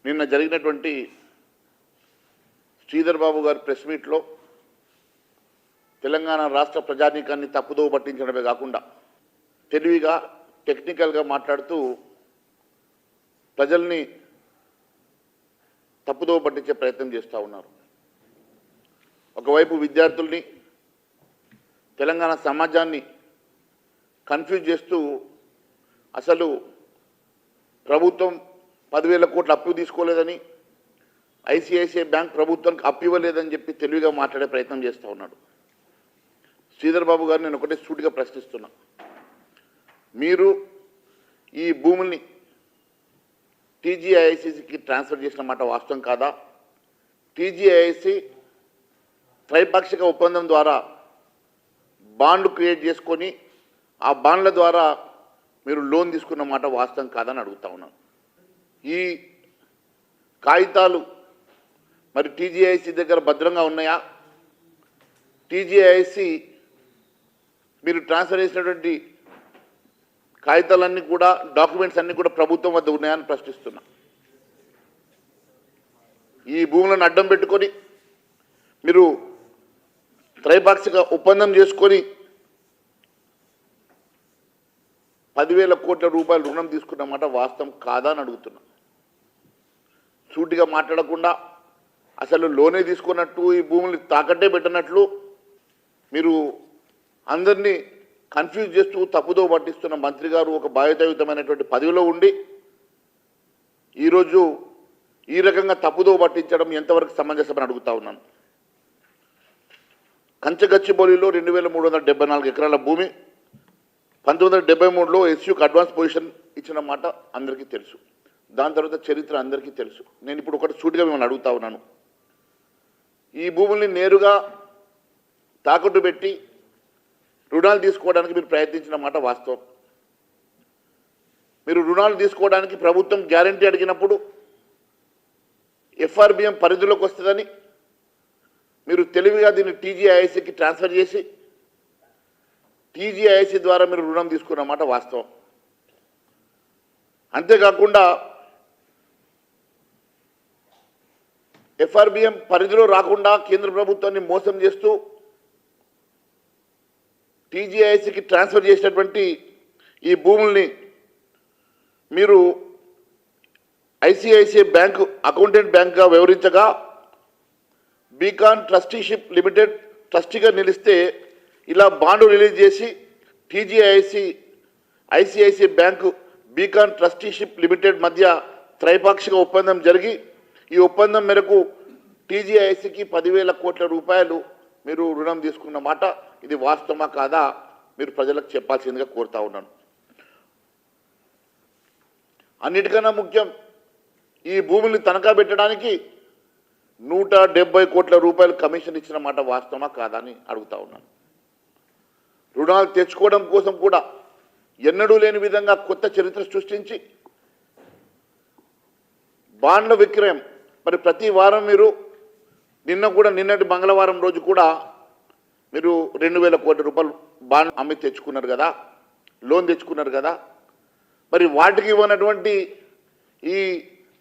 నిన్న జరిగినటువంటి శ్రీధర్ బాబు గారి ప్రెస్ మీట్లో తెలంగాణ రాష్ట్ర ప్రజానీకాన్ని తప్పుదోవ పట్టించడమే కాకుండా తెలివిగా టెక్నికల్గా మాట్లాడుతూ ప్రజల్ని తప్పుదోవ పట్టించే ప్రయత్నం చేస్తూ ఉన్నారు. ఒకవైపు విద్యార్థుల్ని తెలంగాణ సమాజాన్ని కన్ఫ్యూజ్ చేస్తూ అసలు ప్రభుత్వం 10,000 కోట్ల అప్పు తీసుకోలేదని, ఐసిఐసిఐ బ్యాంక్ ప్రభుత్వానికి అప్పు ఇవ్వలేదని చెప్పి తెలివిగా మాట్లాడే ప్రయత్నం చేస్తూ ఉన్నాడు. శ్రీధర్ బాబు గారు నేను ఒకటే సూటిగా ప్రశ్నిస్తున్నా, మీరు ఈ భూముల్ని టీజీఐఐసికి ట్రాన్స్ఫర్ చేసిన మాట వాస్తవం కాదా? టీజీఐఐసి త్రైపాక్షిక ఒప్పందం ద్వారా బాండ్లు క్రియేట్ చేసుకొని ఆ బాండ్ల ద్వారా మీరు లోన్ తీసుకున్న మాట వాస్తవం కాదని అడుగుతా ఉన్నాను. ఈ కాగితాలు మరి టీజీఐసి దగ్గర భద్రంగా ఉన్నాయా? టీజీఐసి మీరు ట్రాన్స్ఫర్ చేసినటువంటి కాగితాలన్నీ కూడా, డాక్యుమెంట్స్ అన్నీ కూడా ప్రభుత్వం వద్ద ఉన్నాయని ప్రశ్నిస్తున్నా. ఈ భూములను అడ్డం పెట్టుకొని మీరు త్రైపాక్షిక ఒప్పందం చేసుకొని 10,000 కోట్ల రూపాయలు రుణం తీసుకున్నమాట వాస్తవం కాదా అని అడుగుతున్నా. సూటిగా మాట్లాడకుండా అసలు లోనే తీసుకున్నట్టు, ఈ భూములు తాకట్టే పెట్టినట్లు మీరు అందరినీ కన్ఫ్యూజ్ చేస్తూ తప్పుదో పట్టిస్తున్న మంత్రి గారు ఒక బాధ్యతాయుతమైనటువంటి పదవిలో ఉండి ఈరోజు ఈ రకంగా తప్పుదో పట్టించడం ఎంతవరకు సమంజసమని అడుగుతా ఉన్నాను. కంచగచ్చిబౌలిలో 2,374 ఎకరాల భూమి 1973లో ఎస్యూకి అడ్వాన్స్ పొజిషన్ ఇచ్చిన మాట అందరికీ తెలుసు. దాని తర్వాత చరిత్ర అందరికీ తెలుసు. నేను ఇప్పుడు ఒకటి సూటిగా మిమ్మల్ని అడుగుతా ఉన్నాను, ఈ భూముల్ని నేరుగా తాకట్టు పెట్టి రుణాలు తీసుకోవడానికి మీరు ప్రయత్నించిన మాట వాస్తవం. మీరు రుణాలు తీసుకోవడానికి ప్రభుత్వం గ్యారంటీ అడిగినప్పుడు ఎఫ్ఆర్బిఎం పరిధిలోకి వస్తుందని మీరు తెలివిగా దీన్ని టీజీఐఐసికి ట్రాన్స్ఫర్ చేసి టీజీఐఐసి ద్వారా మీరు రుణం తీసుకున్న మాట వాస్తవం. అంతేకాకుండా ఎఫ్ఆర్బిఎం పరిధిలో రాకుండా కేంద్ర ప్రభుత్వాన్ని మోసం చేస్తూ టీజీఐసికి ట్రాన్స్ఫర్ చేసినటువంటి ఈ భూముల్ని మీరు ఐసిఐసిఐ బ్యాంకు అకౌంటెంట్ బ్యాంక్గా వ్యవహరించగా బీకాన్ ట్రస్టీషిప్ లిమిటెడ్ ట్రస్టీగా నిలిస్తే ఇలా బాండు రిలీజ్ చేసి ICICI bank Beacon trusteeship limited మధ్య త్రైపాక్షిక ఒప్పందం జరిగి ఈ ఒప్పందం మేరకు టీజీఐసికి 10,000 కోట్ల రూపాయలు మీరు రుణం తీసుకున్న మాట ఇది వాస్తవమా కాదా మీరు ప్రజలకు చెప్పాల్సిందిగా కోరుతా ఉన్నాను. అన్నిటికన్నా ముఖ్యం, ఈ భూముల్ని తనఖా పెట్టడానికి 170 కోట్ల రూపాయలు కమిషన్ ఇచ్చిన మాట వాస్తవమా కాదా అని అడుగుతా ఉన్నాను. రుణాలు తెచ్చుకోవడం కోసం కూడా ఎన్నడూ లేని విధంగా కొత్త చరిత్ర సృష్టించి బాండ్ల విక్రయం మరి ప్రతి వారం మీరు నిన్నటి మంగళవారం రోజు కూడా మీరు 2,000 కోట్ల రూపాయలు బాండ్ అమ్మి తెచ్చుకున్నారు కదా, లోన్ తెచ్చుకున్నారు కదా, మరి వాటికి ఇవ్వనటువంటి ఈ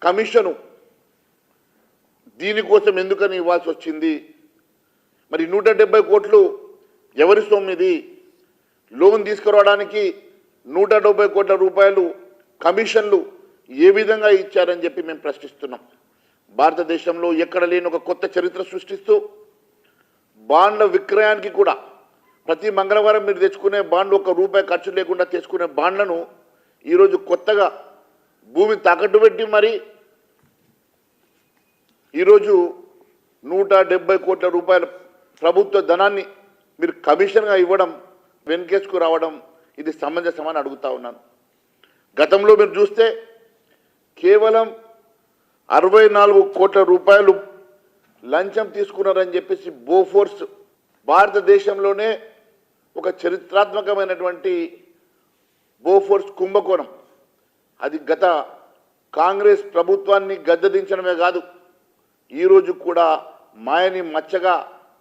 కమిషను దీనికోసం ఎందుకని ఇవ్వాల్సి వచ్చింది? మరి 170 కోట్లు ఎవరి సొమ్మిది? లోన్ తీసుకురావడానికి 170 కోట్ల రూపాయలు కమిషన్లు ఏ విధంగా ఇచ్చారని చెప్పి మేము ప్రశ్నిస్తున్నాం. భారతదేశంలో ఎక్కడ లేని ఒక కొత్త చరిత్ర సృష్టిస్తూ బాండ్ల విక్రయానికి కూడా ప్రతి మంగళవారం మీరు తెచ్చుకునే బాండ్లు ₹1 ఖర్చు లేకుండా తెచ్చుకునే బాండ్లను ఈరోజు కొత్తగా భూమి తాకట్టు పెట్టి మరి ఈరోజు 170 కోట్ల రూపాయల ప్రభుత్వ ధనాన్ని మీరు కమిషన్గా ఇవ్వడం, వెనుకేసుకు రావడం ఇది సమంజసమని అడుగుతా ఉన్నాను. గతంలో మీరు చూస్తే కేవలం 64 కోట్ల రూపాయలు లంచం తీసుకున్నారని చెప్పేసి బోఫోర్స్ భారతదేశంలోనే ఒక చరిత్రాత్మకమైనటువంటి బోఫోర్స్ కుంభకోణం, అది గత కాంగ్రెస్ ప్రభుత్వాన్ని గద్దెదించడమే కాదు ఈరోజు కూడా మాయని మచ్చగా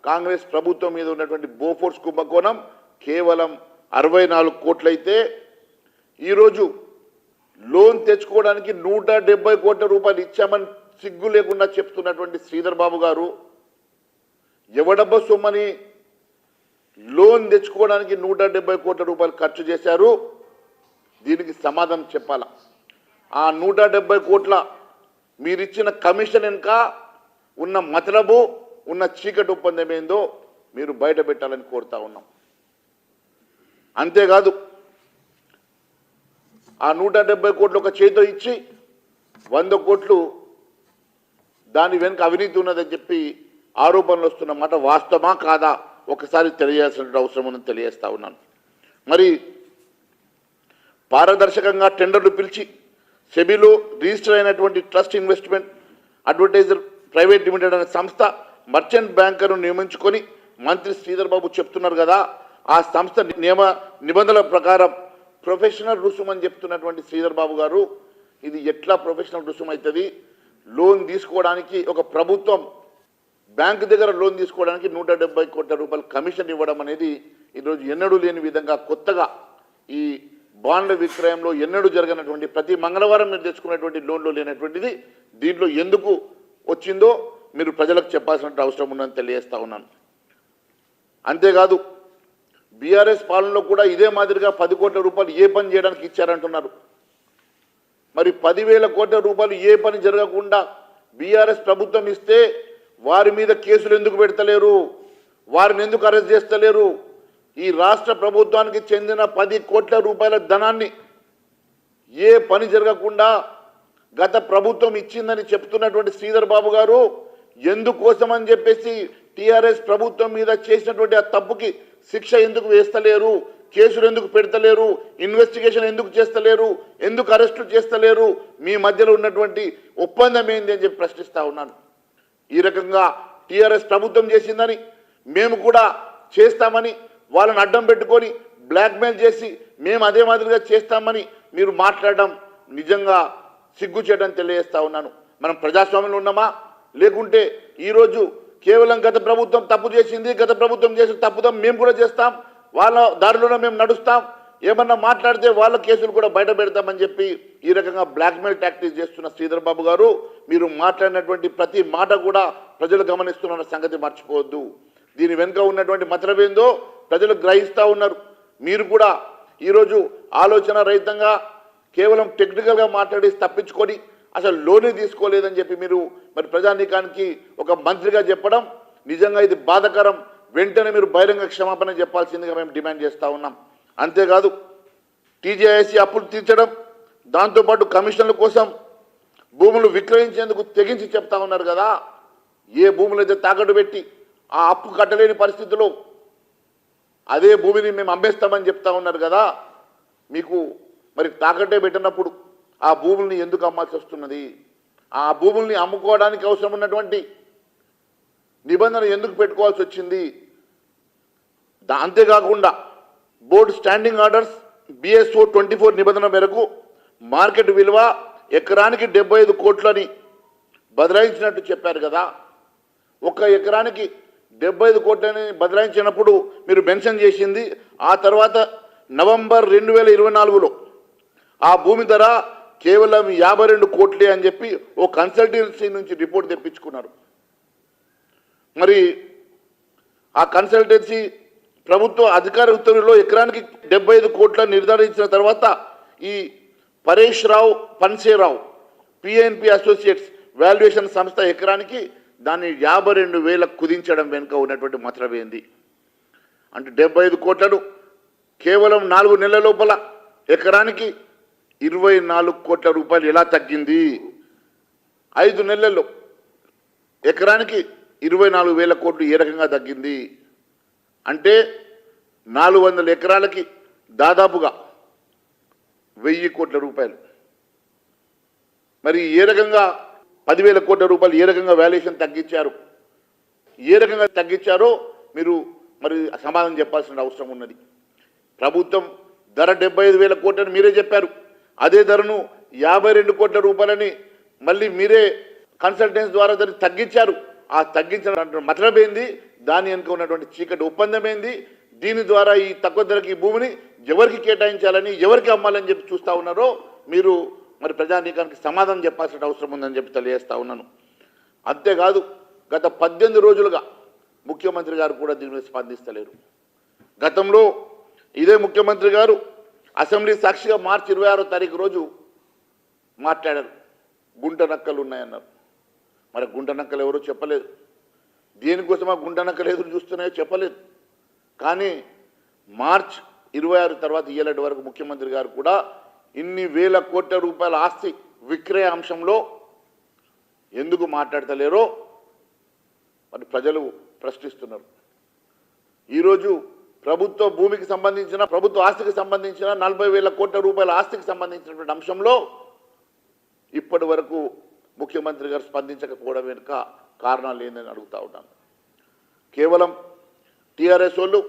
కాంగ్రెస్ ప్రభుత్వం మీద ఉన్నటువంటి బోఫోర్స్ కుంభకోణం కేవలం 64 కోట్లయితే ఈరోజు లోన్ తెచ్చుకోవడానికి 170 కోట్ల రూపాయలు ఇచ్చామని సిగ్గు లేకుండా చెప్తున్నటువంటి శ్రీధర్ బాబు గారు ఎవడబ్బ సొమ్మని లోన్ తెచ్చుకోవడానికి 170 కోట్ల రూపాయలు ఖర్చు చేశారు. దీనికి సమాధానం చెప్పాలా? ఆ 170 కోట్ల మీరిచ్చిన కమిషన్ వెనుక ఉన్న మతలబు ఉన్న చీకటి ఒప్పందం ఏందో మీరు బయట పెట్టాలని కోరుతా ఉన్నాం. అంతేకాదు ఆ 170 కోట్లు ఒక చేతితో ఇచ్చి 100 కోట్లు దాని వెనుక అవినీతి ఉన్నదని చెప్పి ఆరోపణలు వస్తున్న మాట వాస్తవమా కాదా ఒకసారి తెలియాల్సిన అవసరం ఉందని తెలియజేస్తా ఉన్నాను. మరి పారదర్శకంగా టెండర్లు పిలిచి సెబీలో రిజిస్టర్ అయినటువంటి trust investment advertiser private limited అనే సంస్థ మర్చెంట్ బ్యాంకర్ను నియమించుకొని మంత్రి శ్రీధర్ బాబు చెప్తున్నారు కదా, ఆ సంస్థ నియమ నిబంధనల ప్రకారం ప్రొఫెషనల్ రుసుము అని చెప్తున్నటువంటి శ్రీధర్ బాబు గారు, ఇది ఎట్లా ప్రొఫెషనల్ రుసుము అవుతుంది? లోన్ తీసుకోవడానికి ఒక ప్రభుత్వం బ్యాంకు దగ్గర లోన్ తీసుకోవడానికి 170 కోట్ల రూపాయలు కమిషన్ ఇవ్వడం అనేది ఈరోజు ఎన్నడూ లేని విధంగా కొత్తగా ఈ బాండ్ల విక్రయంలో ఎన్నడూ జరగనటువంటి ప్రతి మంగళవారం మీరు తెచ్చుకున్నటువంటి లోన్లో లేనటువంటిది దీంట్లో ఎందుకు వచ్చిందో మీరు ప్రజలకు చెప్పాల్సిన అవసరం ఉందని తెలియజేస్తా ఉన్నాను. అంతేకాదు బీఆర్ఎస్ పాలనలో కూడా ఇదే మాదిరిగా 10 కోట్ల రూపాయలు ఏ పని చేయడానికి ఇచ్చారంటున్నారు. మరి 10,000 కోట్ల రూపాయలు ఏ పని జరగకుండా బీఆర్ఎస్ ప్రభుత్వం ఇస్తే వారి మీద కేసులు ఎందుకు పెడతలేరు? వారిని ఎందుకు అరెస్ట్ చేస్తలేరు? ఈ రాష్ట్ర ప్రభుత్వానికి చెందిన 10 కోట్ల రూపాయల ధనాన్ని ఏ పని జరగకుండా గత ప్రభుత్వం ఇచ్చిందని చెప్తున్నటువంటి శ్రీధర్ బాబు గారు ఎందుకోసం అని చెప్పేసి టీఆర్ఎస్ ప్రభుత్వం మీద చేసినటువంటి ఆ తప్పుకి శిక్ష ఎందుకు వేస్తలేరు? కేసులు ఎందుకు పెడతలేరు? ఇన్వెస్టిగేషన్ ఎందుకు చేస్తలేరు? ఎందుకు అరెస్టులు చేస్తలేరు? మీ మధ్యలో ఉన్నటువంటి ఒప్పందం ఏంది అని చెప్పి ప్రశ్నిస్తా ఉన్నాను. ఈ రకంగా టీఆర్ఎస్ ప్రభుత్వం చేసిందని మేము కూడా చేస్తామని వాళ్ళని అడ్డం పెట్టుకొని బ్లాక్మెయిల్ చేసి మేము అదే మాదిరిగా చేస్తామని మీరు మాట్లాడడం నిజంగా సిగ్గు చేయడం తెలియజేస్తా ఉన్నాను. మనం ప్రజాస్వామ్యంలో ఉన్నామా? లేకుంటే ఈరోజు కేవలం గత ప్రభుత్వం తప్పు చేసింది, గత ప్రభుత్వం చేసిన తప్పుదాం మేము కూడా చేస్తాం, వాళ్ళ దారిలోనే మేము నడుస్తాం, ఏమన్నా మాట్లాడితే వాళ్ళ కేసులు కూడా బయట పెడతామని చెప్పి ఈ రకంగా బ్లాక్మెయిల్ టాక్టిక్స్ చేస్తున్న శ్రీధర్ బాబు గారు, మీరు మాట్లాడినటువంటి ప్రతి మాట కూడా ప్రజలు గమనిస్తున్న సంగతి మర్చిపోవద్దు. దీని వెనుక ఉన్నటువంటి మతలబేందో ప్రజలు గ్రహిస్తూ ఉన్నారు. మీరు కూడా ఈరోజు ఆలోచన రహితంగా కేవలం టెక్నికల్గా మాట్లాడి తప్పించుకొని అసలు లోనే తీసుకోలేదని చెప్పి మీరు మరి ప్రజానీకానికి ఒక మంత్రిగా చెప్పడం నిజంగా ఇది బాధాకరం. వెంటనే మీరు బహిరంగ క్షమాపణ చెప్పాల్సిందిగా మేము డిమాండ్ చేస్తూ ఉన్నాం. అంతేకాదు టీజేఐసీ అప్పులు తీర్చడం, దాంతోపాటు కమిషన్ల కోసం భూములు విక్రయించేందుకు తెగించి చెప్తా ఉన్నారు కదా. ఏ భూములు అయితే తాకట్టు పెట్టి ఆ అప్పు కట్టలేని పరిస్థితుల్లో అదే భూమిని మేము అమ్మేస్తామని చెప్తా ఉన్నారు కదా. మీకు మరి తాకట్టే పెట్టినప్పుడు ఆ భూముల్ని ఎందుకు అమ్మాల్సి వస్తున్నది? ఆ భూముల్ని అమ్ముకోవడానికి అవసరం ఉన్నటువంటి నిబంధన ఎందుకు పెట్టుకోవాల్సి వచ్చింది? అంతేకాకుండా బోర్డు స్టాండింగ్ ఆర్డర్స్ BSO 24 నిబంధన మేరకు మార్కెట్ విలువ ఎకరానికి 75 కోట్లని బదలాయించినట్టు చెప్పారు కదా. ఒక ఎకరానికి 75 కోట్లని బదలాయించినప్పుడు మీరు మెన్షన్ చేసింది ఆ తర్వాత నవంబర్ 2024లో ఆ భూమి ధర కేవలం 52 కోట్లే అని చెప్పి ఓ కన్సల్టెన్సీ నుంచి రిపోర్ట్ తెప్పించుకున్నారు. మరి ఆ కన్సల్టెన్సీ ప్రభుత్వ అధికార ఉత్తర్వులో ఎకరానికి 75 కోట్ల నిర్ధారించిన తర్వాత ఈ పరేష్ రావు పన్సేరావు PNP అసోసియేట్స్ వాల్యుయేషన్ సంస్థ ఎకరానికి దాన్ని 52,000 కుదించడం వెనుక ఉన్నటువంటి మతలబ్ ఏంది? అంటే 75 కోట్లను కేవలం 4 నెలల లోపల ఎకరానికి 24 కోట్ల రూపాయలు ఎలా తగ్గింది? 5 నెలల్లో ఎకరానికి 24,000 కోట్లు ఏ రకంగా తగ్గింది? అంటే 400 ఎకరాలకి దాదాపుగా 1000 కోట్ల రూపాయలు. మరి ఏ రకంగా 10,000 కోట్ల రూపాయలు ఏ రకంగా వాల్యుయేషన్ తగ్గించారు? ఏ రకంగా తగ్గించారో మీరు మరి సమాధానం చెప్పాల్సిన అవసరం ఉన్నది. ప్రభుత్వం ధర 75,000 కోట్లని మీరే చెప్పారు. అదే ధరను 52 కోట్ల రూపాయలని మళ్ళీ మీరే కన్సల్టెన్సీ ద్వారా దాన్ని తగ్గించారు. ఆ తగ్గించిన మతలబ్ ఏంది? దాని వెనుక ఉన్నటువంటి చీకటి ఒప్పందం ఏంది? దీని ద్వారా ఈ తక్కువ ధరకి ఈ భూమిని ఎవరికి కేటాయించాలని, ఎవరికి అమ్మాలని చెప్పి చూస్తూ ఉన్నారో మీరు మరి ప్రజానీకానికి సమాధానం చెప్పాల్సిన అవసరం ఉందని చెప్పి తెలియజేస్తా ఉన్నాను. అంతేకాదు గత 18 రోజులుగా ముఖ్యమంత్రి గారు కూడా దీని మీద స్పందిస్తలేరు. గతంలో ఇదే ముఖ్యమంత్రి గారు అసెంబ్లీ సాక్షిగా మార్చి 26వ తారీఖు రోజు మాట్లాడారు, గుంట నక్కలు ఉన్నాయన్నారు. మరి గుంట నక్కలు ఎవరో చెప్పలేదు, దేనికోసం ఆ గుంట నక్కలు ఎదురు చూస్తున్నాయో చెప్పలేదు. కానీ మార్చ్ 26 తర్వాత ఇయ్యలేటి వరకు ముఖ్యమంత్రి గారు కూడా ఇన్ని వేల కోట్ల రూపాయల ఆస్తి విక్రయ అంశంలో ఎందుకు మాట్లాడతలేరో మరి ప్రజలు ప్రశ్నిస్తున్నారు. ఈరోజు ప్రభుత్వ భూమికి సంబంధించిన, ప్రభుత్వ ఆస్తికి సంబంధించిన 40,000 కోట్ల రూపాయల ఆస్తికి సంబంధించినటువంటి అంశంలో ఇప్పటి వరకు ముఖ్యమంత్రి గారు స్పందించకపోవడం వెనుక కారణాలు ఏందని అడుగుతూ ఉన్నాను. కేవలం టీఆర్ఎస్ వాళ్ళు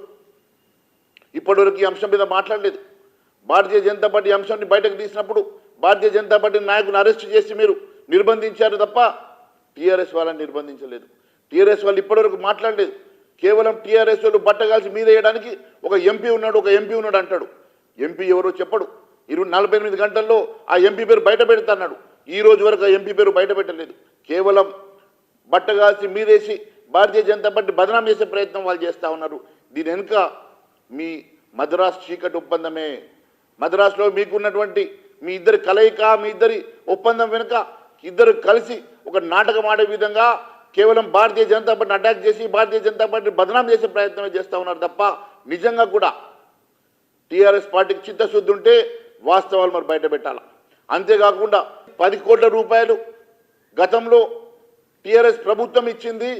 ఇప్పటివరకు ఈ అంశం మీద మాట్లాడలేదు. భారతీయ జనతా పార్టీ అంశాన్ని బయటకు తీసినప్పుడు భారతీయ జనతా పార్టీ నాయకులను అరెస్ట్ చేసి మీరు నిర్బంధించారు తప్ప టీఆర్ఎస్ వాళ్ళని నిర్బంధించలేదు. టీఆర్ఎస్ వాళ్ళు ఇప్పటివరకు మాట్లాడలేదు. కేవలం టీఆర్ఎస్ వాళ్ళు బట్టగాల్సి మీద వేయడానికి ఒక ఎంపీ ఉన్నాడు అంటాడు. ఎంపీ ఎవరో చెప్పడు. 48 గంటల్లో ఆ ఎంపీ పేరు బయట పెడతాడు. ఈ రోజు వరకు ఆ ఎంపీ పేరు బయట పెట్టలేదు. కేవలం బట్టగాల్సి మీదేసి భారతీయ జనతా పార్టీ బదనాం చేసే ప్రయత్నం వాళ్ళు చేస్తూ ఉన్నారు. దీని వెనుక మీ మద్రాస్ చీకటి ఒప్పందమే. మద్రాసులో మీకున్నటువంటి మీ ఇద్దరి కలయిక, మీ ఇద్దరి ఒప్పందం వెనుక ఇద్దరు కలిసి ఒక నాటకం ఆడే విధంగా కేవలం భారతీయ జనతా పార్టీని అటాక్ చేసి భారతీయ జనతా పార్టీని బదనాం చేసే ప్రయత్నమే చేస్తూ ఉన్నారు తప్ప నిజంగా కూడా టీఆర్ఎస్ పార్టీకి చిత్తశుద్ధి ఉంటే వాస్తవాలు మరి బయట పెట్టాలి. అంతేకాకుండా 10 కోట్ల రూపాయలు గతంలో టీఆర్ఎస్ ప్రభుత్వం ఇచ్చింది,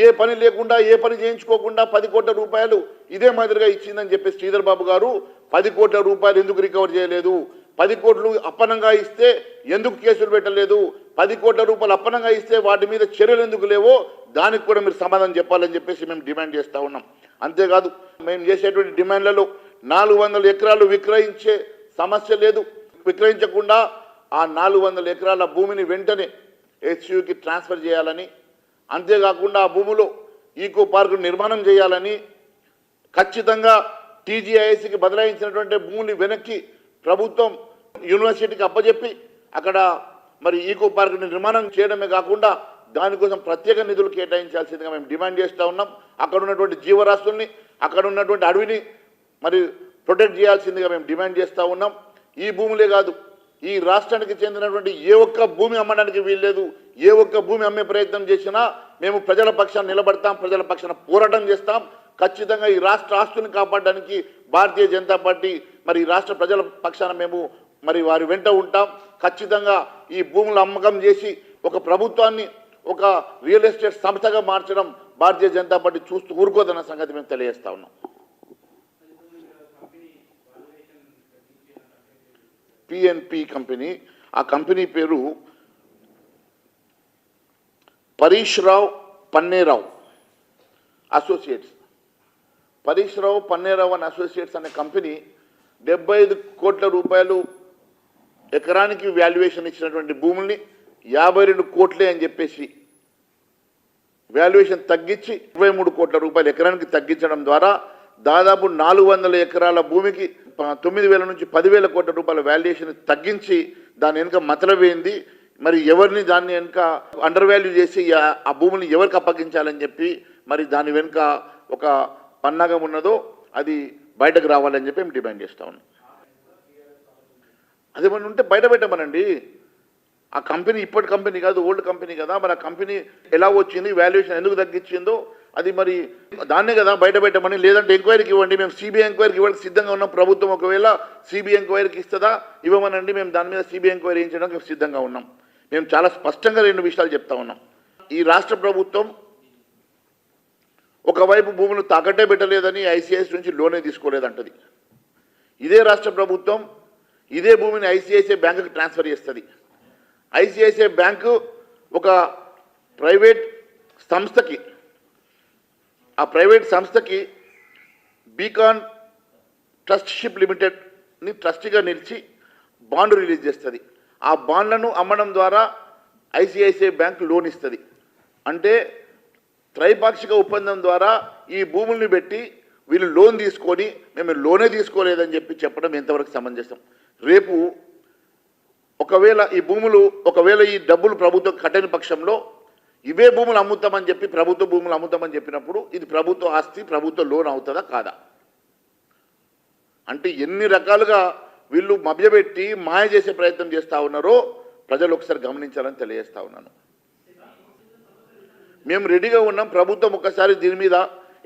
ఏ పని లేకుండా ఏ పని చేయించుకోకుండా 10 కోట్ల రూపాయలు ఇదే మాదిరిగా ఇచ్చిందని చెప్పి శ్రీధర్ బాబు గారు 10 కోట్ల రూపాయలు ఎందుకు రికవర్ చేయలేదు, 10 కోట్లు అప్పనంగా ఇస్తే ఎందుకు కేసులు పెట్టలేదు, 10 కోట్ల రూపాయలు అప్పనంగా ఇస్తే వాటి మీద చర్యలు ఎందుకు లేవో దానికి కూడా మీరు సమాధానం చెప్పాలని చెప్పేసి మేము డిమాండ్ చేస్తూ ఉన్నాం. అంతేకాదు మేము చేసేటువంటి డిమాండ్లలో 400 ఎకరాలు విక్రయించే సమస్య లేదు. విక్రయించకుండా ఆ 400 ఎకరాల భూమిని వెంటనే హెచ్యుకి ట్రాన్స్ఫర్ చేయాలని, అంతేకాకుండా ఆ భూమిలో ఈకో పార్కు నిర్మాణం చేయాలని, ఖచ్చితంగా టీజీఐఎస్కి బదలాయించినటువంటి భూమిని వెనక్కి ప్రభుత్వం యూనివర్సిటీకి అప్పచెప్పి అక్కడ మరి ఈకో పార్క్ నిర్మాణం చేయడమే కాకుండా దానికోసం ప్రత్యేక నిధులు కేటాయించాల్సిందిగా మేము డిమాండ్ చేస్తూ ఉన్నాం. అక్కడ ఉన్నటువంటి జీవరాశుల్ని, అక్కడ ఉన్నటువంటి అడవిని మరి ప్రొటెక్ట్ చేయాల్సిందిగా మేము డిమాండ్ చేస్తూ ఉన్నాం. ఈ భూములే కాదు, ఈ రాష్ట్రానికి చెందినటువంటి ఏ ఒక్క భూమి అమ్మడానికి వీల్లేదు. ఏ ఒక్క భూమి అమ్మే ప్రయత్నం చేసినా మేము ప్రజల పక్షాన నిలబడతాం, ప్రజల పక్షాన పోరాటం చేస్తాం. ఖచ్చితంగా ఈ రాష్ట్ర ఆస్తుని కాపాడడానికి భారతీయ జనతా పార్టీ మరి రాష్ట్ర ప్రజల పక్షాన మేము మరి వారి వెంట ఉంటాం. ఖచ్చితంగా ఈ భూముల అమ్మకం చేసి ఒక ప్రభుత్వాన్ని ఒక రియల్ ఎస్టేట్ సంస్థగా మార్చడం భారతీయ జనతా పార్టీ చూస్తూ ఊరుకోదన్న సంగతి మేము తెలియజేస్తా ఉన్నాం. పిఎన్పి కంపెనీ, ఆ కంపెనీ పేరు పరీష్ రావు Panneerao associates. Paresh Rao Panneerao and associates అనే కంపెనీ 75 కోట్ల రూపాయలు ఎకరానికి వాల్యుయేషన్ ఇచ్చినటువంటి భూముల్ని 52 కోట్లే అని చెప్పేసి వాల్యుయేషన్ తగ్గించి 23 కోట్ల రూపాయలు ఎకరానికి తగ్గించడం ద్వారా దాదాపు 400 ఎకరాల భూమికి 9,000 నుంచి 10,000 కోట్ల రూపాయల వాల్యుయేషన్ తగ్గించి దాని వెనుక మతలవేంది, మరి ఎవరిని దాన్ని వెనుక అండర్ వాల్యూ చేసి ఆ భూమిని ఎవరికి అప్పగించాలని చెప్పి మరి దాని వెనుక ఒక పన్నాగం ఉన్నదో అది బయటకు రావాలని చెప్పి మేము డిమాండ్ చేస్తా ఉన్నాం. అదేమన్నా ఉంటే బయట పెట్టమనండి. ఆ కంపెనీ ఇప్పటి కంపెనీ కాదు, ఓల్డ్ కంపెనీ కదా. మరి ఆ కంపెనీ ఎలా వచ్చింది, వాల్యుయేషన్ ఎందుకు తగ్గించిందో అది మరి దాన్నే కదా బయట పెట్టమని. లేదంటే ఎంక్వైరీకి ఇవ్వండి, మేము సిబిఐ ఎంక్వైరీకి ఇవ్వడానికి సిద్ధంగా ఉన్నాం. ప్రభుత్వం ఒకవేళ సిబిఐ ఎంక్వైరీకి ఇస్తుందా ఇవ్వమనండి, మేము దాని మీద సిబిఐ ఎంక్వైరీ చేయించడానికి మేము సిద్ధంగా ఉన్నాం. మేము చాలా స్పష్టంగా 2 విషయాలు చెప్తా ఉన్నాం. ఈ రాష్ట్ర ప్రభుత్వం ఒకవైపు భూములు తాకట్టే పెట్టలేదని ఐసిఐసి నుంచి లోనే తీసుకోలేదంటది. ఇదే రాష్ట్ర ప్రభుత్వం ఇదే భూమిని ఐసిఐసిఐ బ్యాంకుకి ట్రాన్స్ఫర్ చేస్తుంది. ఐసిఐసిఐ బ్యాంకు ఒక ప్రైవేట్ సంస్థకి, ఆ ప్రైవేట్ సంస్థకి బీకాన్ ట్రస్ట్షిప్ లిమిటెడ్ని ట్రస్టీగా నిలిచి బాండ్ రిలీజ్ చేస్తుంది. ఆ బాండ్లను అమ్మడం ద్వారా ఐసిఐసిఐ బ్యాంకు లోన్ ఇస్తుంది. అంటే త్రైపాక్షిక ఒప్పందం ద్వారా ఈ భూముల్ని పెట్టి వీళ్ళు లోన్ తీసుకొని మేము లోనే తీసుకోలేదని చెప్పి చెప్పడం ఎంతవరకు సమంజసం? రేపు ఒకవేళ ఈ డబ్బులు ప్రభుత్వం కట్టని పక్షంలో ఇవే భూములు అమ్ముతామని చెప్పి ప్రభుత్వ భూములు అమ్ముతామని చెప్పినప్పుడు ఇది ప్రభుత్వ ఆస్తి, ప్రభుత్వ లోన్ అవుతుందా కాదా? అంటే ఎన్ని రకాలుగా వీళ్ళు మభ్యపెట్టి మాయ చేసే ప్రయత్నం చేస్తూ ఉన్నారో ప్రజలు ఒకసారి గమనించాలని తెలియజేస్తా ఉన్నాను. మేము రెడీగా ఉన్నాం. ప్రభుత్వం ఒకసారి దీని మీద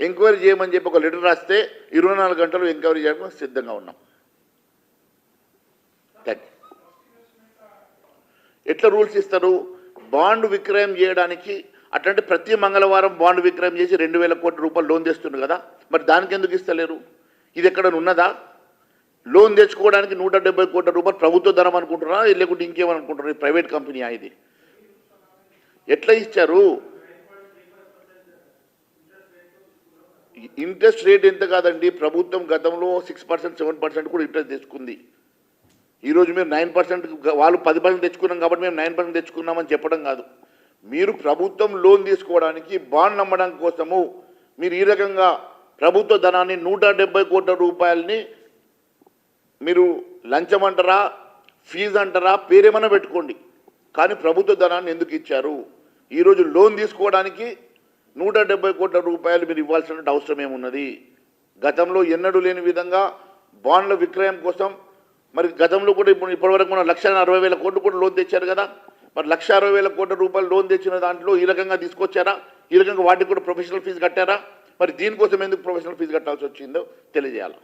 ఎంక్వైరీ చేయమని చెప్పి ఒక లెటర్ రాస్తే 24 గంటలు ఎంక్వైరీ చేయడానికి సిద్ధంగా ఉన్నాం. ఎట్లా రూల్స్ ఇస్తారు? బాండ్ విక్రయం చేయడానికి అట్లాంటి ప్రతి మంగళవారం బాండ్ విక్రయం చేసి 2000 కోట్ల రూపాయలు లోన్ తెస్తుండ్రు కదా, మరి దానికి ఎందుకు ఇస్తలేరు? ఇది ఎక్కడ ఉన్నదా? లోన్ తెచ్చుకోవడానికి 170 కోట్ల రూపాయలు ప్రభుత్వ ధనం అనుకుంటున్నారా లేకుంటే ఇంకేమని అనుకుంటున్నారు? ప్రైవేట్ కంపెనీ ఇది ఎట్లా ఇచ్చారు? ఇంట్రెస్ట్ రేట్ ఎంత కాదండి, ప్రభుత్వం గతంలో 6%, 7% కూడా ఇంట్రెస్ట్ తెచ్చుకుంది. ఈరోజు మీరు 9%, వాళ్ళు 10% తెచ్చుకున్నాం కాబట్టి మేము 9% తెచ్చుకున్నామని చెప్పడం కాదు. మీరు ప్రభుత్వం లోన్ తీసుకోవడానికి బాండ్ నమ్మడం కోసము మీరు ఈ రకంగా ప్రభుత్వ ధనాన్ని 170 కోట్ల రూపాయలని మీరు లంచం అంటారా, ఫీజు అంటారా, పేరేమన్నా పెట్టుకోండి, కానీ ప్రభుత్వ ధనాన్ని ఎందుకు ఇచ్చారు? ఈరోజు లోన్ తీసుకోవడానికి 170 కోట్ల రూపాయలు మీరు ఇవ్వాల్సిన అవసరం ఏమున్నది? గతంలో ఎన్నడూ లేని విధంగా బాండ్ల విక్రయం కోసం మరి గతంలో కూడా ఇప్పటివరకు మనం 1,60,000 కోట్లు కూడా లోన్ తెచ్చారు కదా, మరి 1,60,000 కోట్ల రూపాయలు లోన్ తెచ్చిన దాంట్లో ఈ రకంగా తీసుకొచ్చారా? ఈ రకంగా వాటికి కూడా ప్రొఫెషనల్ ఫీజు కట్టారా? మరి దీనికోసం ఎందుకు ప్రొఫెషనల్ ఫీజు కట్టాల్సి వచ్చిందో తెలియజేయాలి.